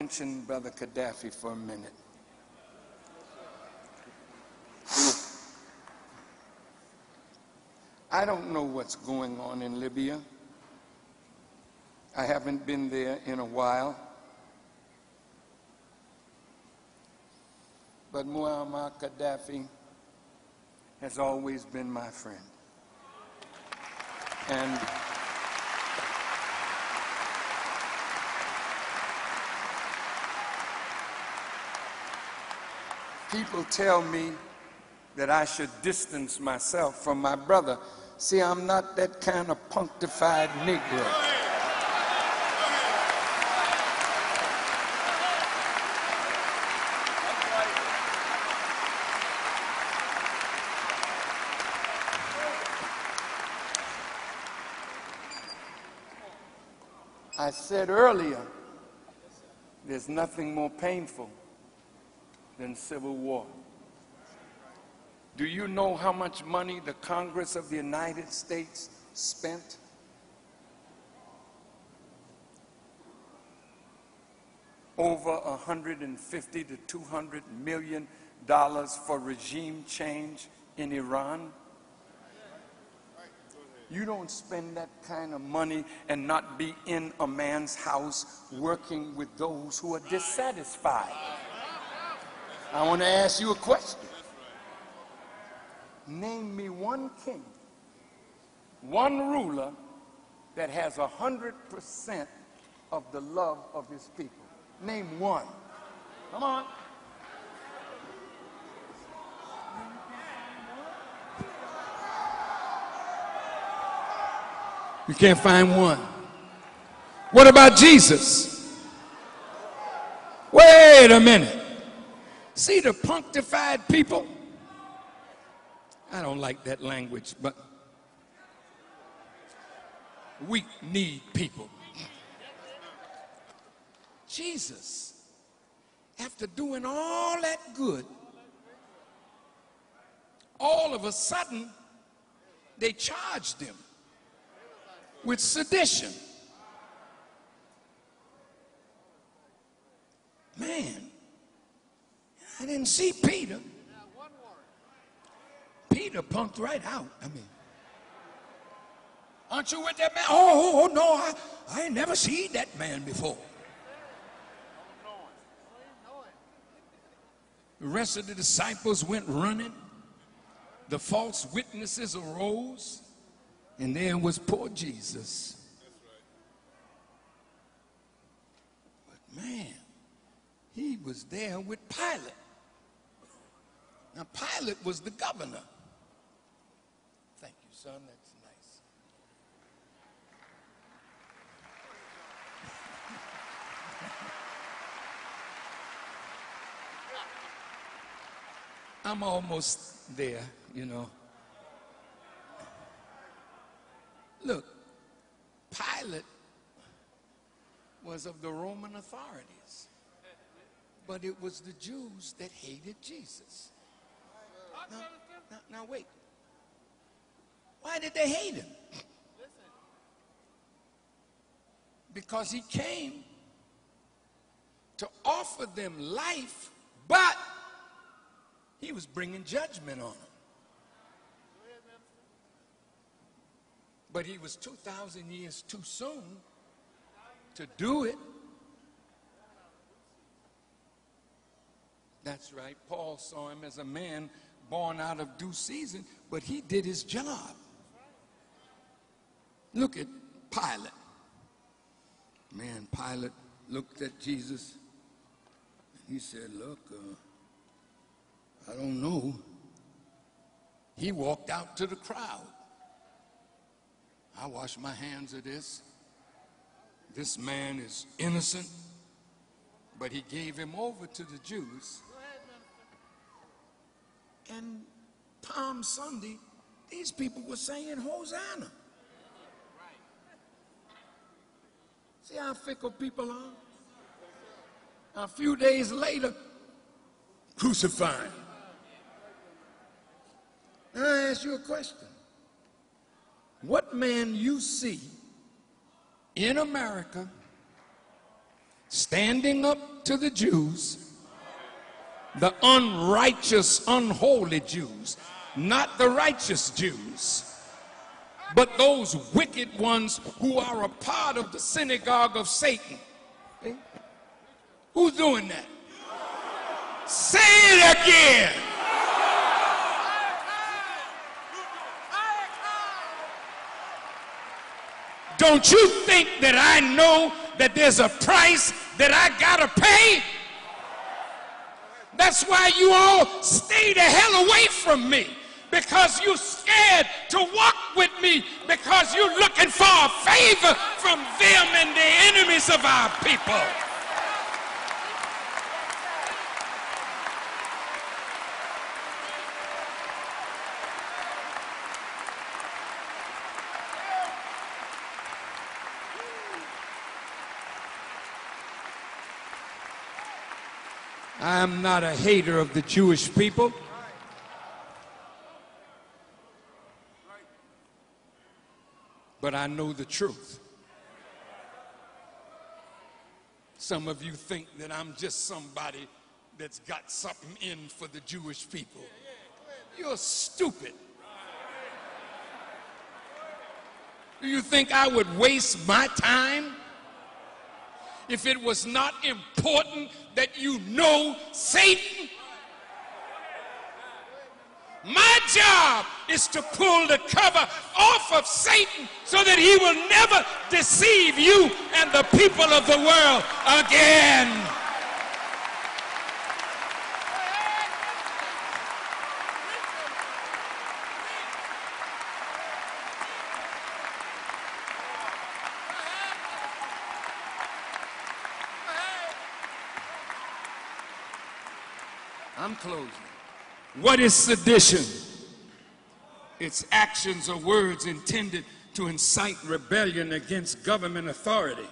Mention Brother Gaddafi for a minute. I don't know what's going on in Libya. I haven't been there in a while. But Muammar Gaddafi has always been my friend. And people tell me that I should distance myself from my brother. See, I'm not that kind of punctified Negro. I said earlier, there's nothing more painful than civil war. Do you know how much money the Congress of the United States spent? Over $150 to $200 million for regime change in Iran. You don't spend that kind of money and not be in a man's house working with those who are dissatisfied. I want to ask you a question. Name me one king, one ruler that has 100% of the love of his people. Name one. Come on. You can't find one. What about Jesus? Wait a minute. See the punctified people? I don't like that language, but we need people. Jesus, after doing all that good, all of a sudden, they charged him with sedition. Man, I didn't see Peter. Peter punked right out. I mean, aren't you with that man? Oh no, I ain't never seen that man before. The rest of the disciples went running. The false witnesses arose. And there was poor Jesus. But man, he was there with Pilate. Now Pilate was the governor. Thank you, son, that's nice. I'm almost there, you know. Look, Pilate was of the Roman authorities, but it was the Jews that hated Jesus. Now wait. Why did they hate him? Because he came to offer them life, but he was bringing judgment on them. But he was 2,000 years too soon to do it. That's right. Paul saw him as a man born out of due season, but he did his job. Look at Pilate. Man, Pilate looked at Jesus. He said, look, I don't know. He walked out to the crowd. I wash my hands of this. This man is innocent, but he gave him over to the Jews. And Palm Sunday, these people were saying, Hosanna. See how fickle people are? A few days later, crucify him. Now I ask you a question. What man you see in America standing up to the Jews, the unrighteous, unholy Jews, not the righteous Jews, but those wicked ones who are a part of the synagogue of Satan. Okay? Who's doing that? Say it again. Don't you think that I know that there's a price that I gotta pay? That's why you all stay the hell away from me, because you're scared to walk with me, because you're looking for a favor from them and the enemies of our people. I'm not a hater of the Jewish people. But I know the truth. Some of you think that I'm just somebody that's got something in for the Jewish people. You're stupid. Do you think I would waste my time if it was not important that you know Satan? My job is to pull the cover off of Satan so that he will never deceive you and the people of the world again. I'm closing. What is sedition? It's actions or words intended to incite rebellion against government authority.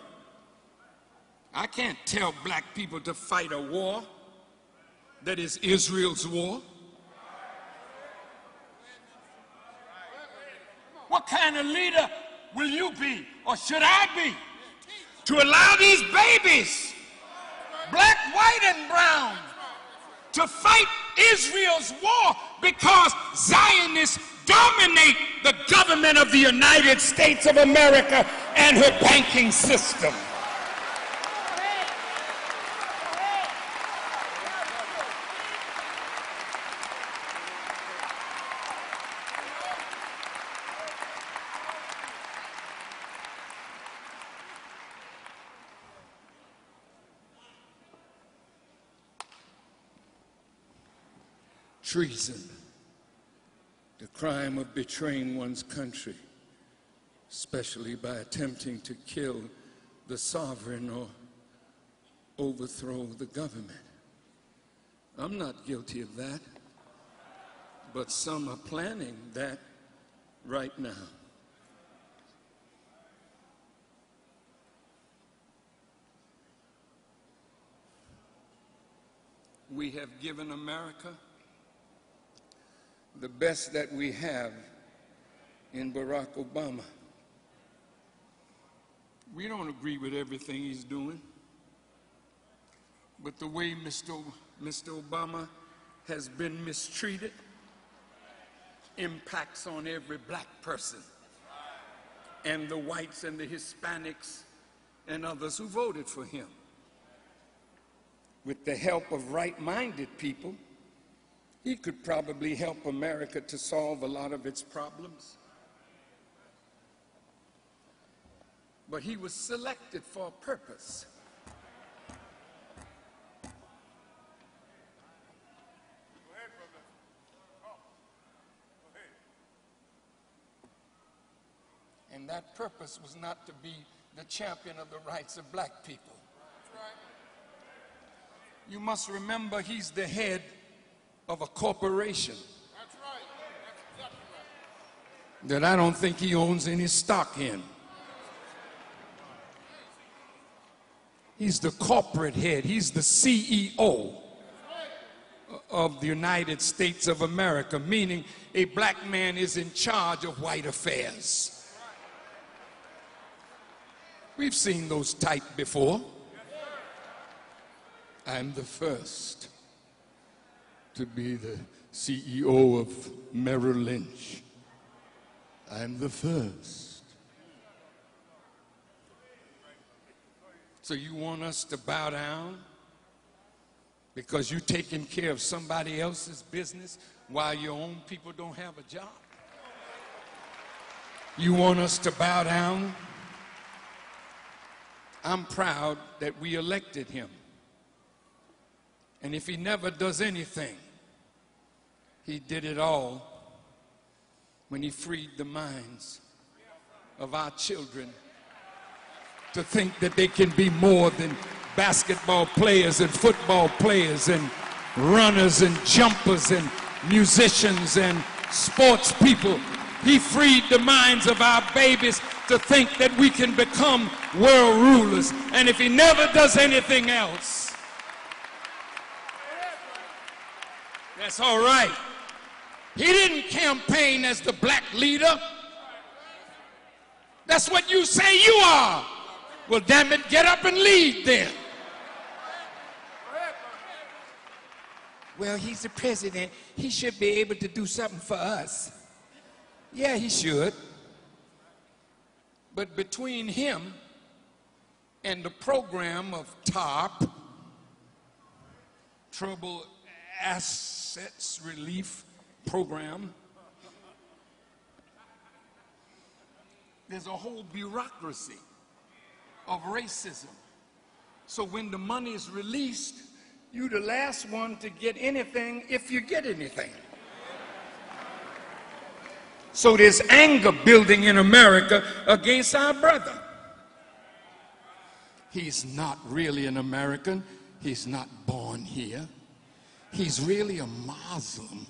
I can't tell black people to fight a war that is Israel's war. What kind of leader will you be, or should I be, to allow these babies, black, white, and brown, to fight Israel's war because Zionists dominate the government of the United States of America and her banking system? Treason, the crime of betraying one's country, especially by attempting to kill the sovereign or overthrow the government. I'm not guilty of that, but some are planning that right now. We have given America the best that we have in Barack Obama. We don't agree with everything he's doing, but the way Mr. Obama has been mistreated impacts on every black person and the whites and the Hispanics and others who voted for him. With the help of right-minded people, he could probably help America to solve a lot of its problems. But he was selected for a purpose. And that purpose was not to be the champion of the rights of black people. You must remember, he's the head of a corporation. That's right. That's exactly right. That I don't think he owns any stock in. He's the corporate head. He's the CEO of the United States of America, meaning a black man is in charge of white affairs. We've seen those type before. I'm the first to be the CEO of Merrill Lynch. I'm the first. So you want us to bow down because you're taking care of somebody else's business while your own people don't have a job? You want us to bow down? I'm proud that we elected him. And if he never does anything, he did it all when he freed the minds of our children to think that they can be more than basketball players and football players and runners and jumpers and musicians and sports people. He freed the minds of our babies to think that we can become world rulers. And if he never does anything else, that's all right. He didn't campaign as the black leader. That's what you say you are. Well, damn it, get up and lead then. Well, he's the president. He should be able to do something for us. Yeah, he should. But between him and the program of TARP, Trouble Assets Relief Program, there's a whole bureaucracy of racism. So when the money is released, you're the last one to get anything if you get anything. So there's anger building in America against our brother. He's not really an American. He's not born here. He's really a Muslim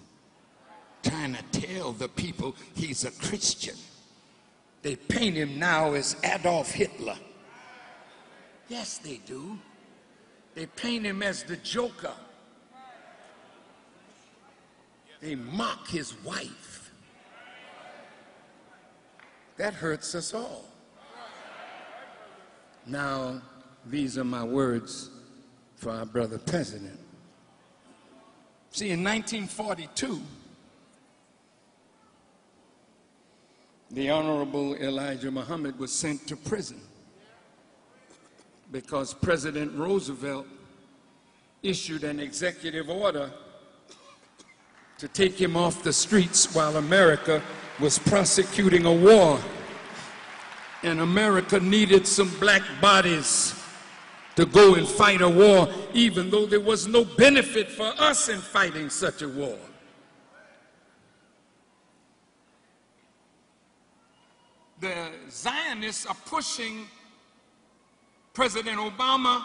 trying to tell the people he's a Christian. They paint him now as Adolf Hitler. Yes, they do. They paint him as the Joker. They mock his wife. That hurts us all. Now, these are my words for our brother president. See, in 1942, the Honorable Elijah Muhammad was sent to prison because President Roosevelt issued an executive order to take him off the streets while America was prosecuting a war. And America needed some black bodies to go and fight a war, even though there was no benefit for us in fighting such a war. The Zionists are pushing President Obama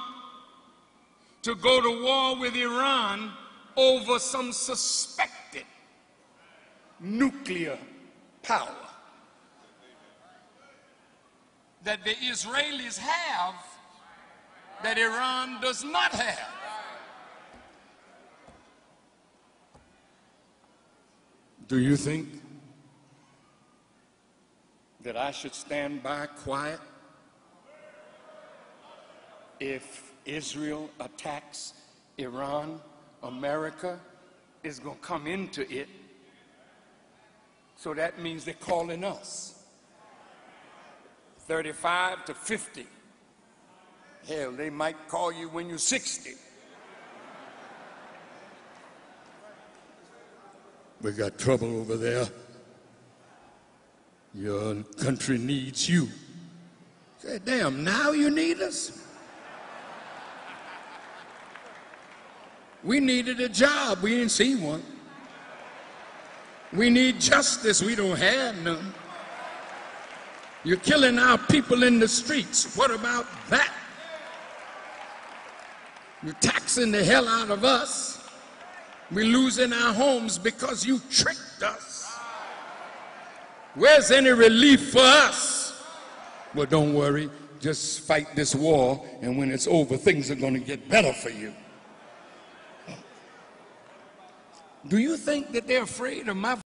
to go to war with Iran over some suspected nuclear power that the Israelis have that Iran does not have. Do you think that I should stand by quiet if Israel attacks Iran? America is going to come into it. So that means they're calling us 35 to 50. Hell, they might call you when you're 60. We got trouble over there. Your country needs you. Say, damn, now you need us? We needed a job. We didn't see one. We need justice. We don't have none. You're killing our people in the streets. What about that? You're taxing the hell out of us. We're losing our homes because you tricked us. Where's any relief for us? Well, don't worry. Just fight this war, and when it's over, things are going to get better for you. Do you think that they're afraid of my